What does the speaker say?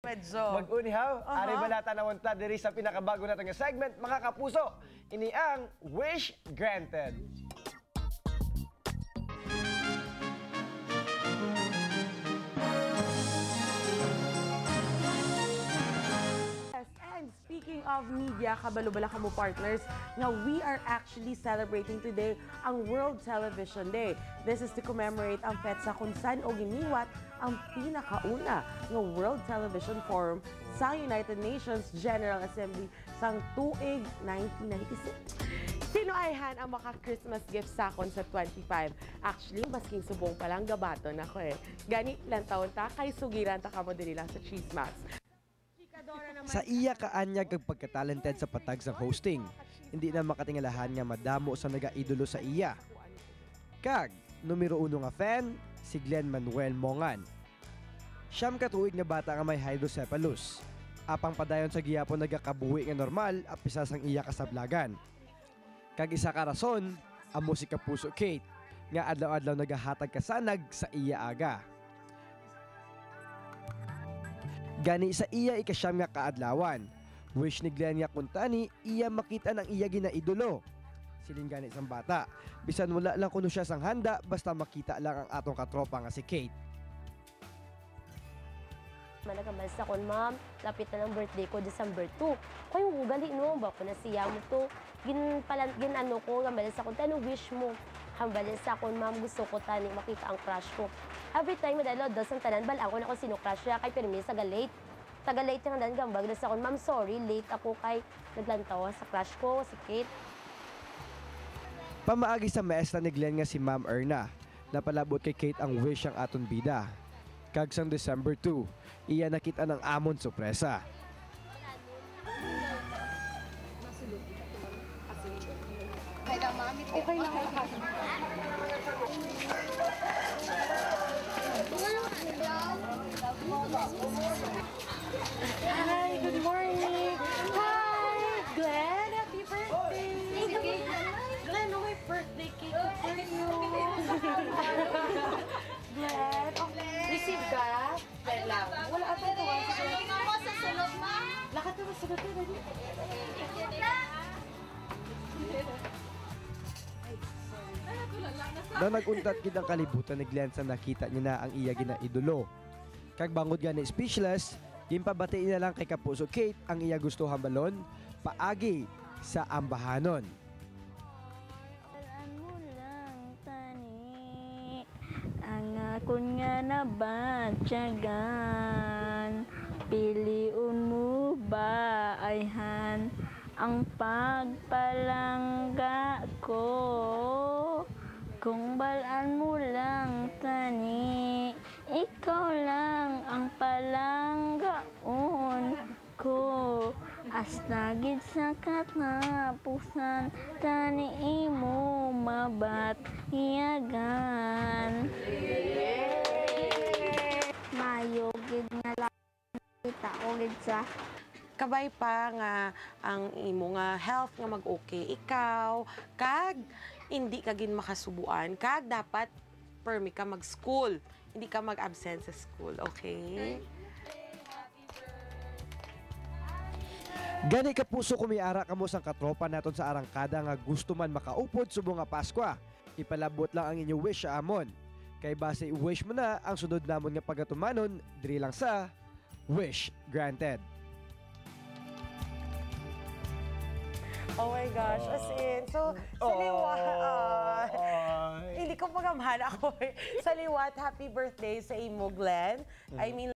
Medyo. Mag-unihaw, ari balata na wanta diri sa pinakabago natin nga segment, mga kapuso. Ini ang Wish Granted. And speaking of media, kabalo-bala ka mo partners, nga we are actually celebrating today ang World Television Day. This is to commemorate ang petsa kung saan o giniwat ang pinakauna nga World Television Forum sa United Nations General Assembly sang tuig 1996. Sinuayhan ang maka-Christmas gift sakon sa 25. Actually, masking subong palang gabaton ako eh. Gani lang taon ta, kay sugiran ta kamo dili lang sa Chismax. Sa iya kaanyag kag pagkatalented sa patag sa hosting, hindi na makatingalahan nga madamo sa nagaidolo sa iya. Kag, numero 1 nga fan, si Glenn Manuel Mongan. Siyam katuig nga bata nga may hydrocephalus. Apang padayon sa giyapon nagakabuhi nga normal apisa sang iya kasablagan. Kag isa ka rason, ang musika puso Kate, nga adlaw-adlaw nagahatag kasanag sa iya aga. Gani sa iya ikasyam nga kaadlawan. Wish ni Glenn nga kuntani iya makita ng iya ginaidolo. Siling gani sang bata. Bisan wala lang kuno siya sang handa basta makita lang ang atong katropa nga si Kate. Managamas akon, ma'am. Lapit na ng birthday ko, December 2. Kaya ugali no, ba ko na siya mo to. Ginano ko, gambalas akon, tanong wish mo. Hambalas akon, ma'am, gusto ko tani makita ang crush ko. Every time madalo dos ang tanan balang ko na ko sino crush siya kay permi sa galate. Taga-late yung dan gambag na sa akon, ma'am, sorry, late ako kay naglantaw sa crush ko, si Kate. Pamaagi sa maestra ni Glenn nga si Ma'am Erna. Napalabot kay Kate ang wish ang aton bida. Kag sang December 2, iya nakita ng amon sorpresa. Okay lang. Hi, good morning. Hi, Glenn. Happy birthday. Glenn, no, may birthday cake for you. Glenn, oh, receive ka? Glenn lang. Wala ata ito. Ako sa sulod, ma'am. Lakat na masunod na. Dali. Na naguntat gid ang kalibutan ni Glenn sa nakita niya na ang iya ginaidolo. Kag bangod gani speechless, gimpabati niya lang kay kapuso Kate ang iya gusto hambalon paagi sa ambahanon. Alam mo lang tani ang akon nga nabatyagan, piliun mo ba ayhan ang pagpalangga ko. Kung balaan mo lang tani, ikaw lang ang palanggaon ko. Hasta gid sa katapusan, tani imo mabatyagan. Mayo gid nga lang kita o gid sa Kabay pa nga ang imo nga health nga mag-okay ikaw kag hindi ka gin makasubuan kag dapat permi ka mag-school, hindi ka mag-absent sa school, okay? Gani kapuso kumiara kamo sang katropa naton sa arangkada nga gusto man makaupod subong nga Pasko. Ipalabot lang ang inyo wish sa amon. Kay base i-wish mo na ang sunod namon nga pagatumanon diri lang sa Wish Granted. Oh my gosh, as in, so, sa liwat, hindi ko magamhala ako. Sa liwat, happy birthday sa imo, Glenn. I mean,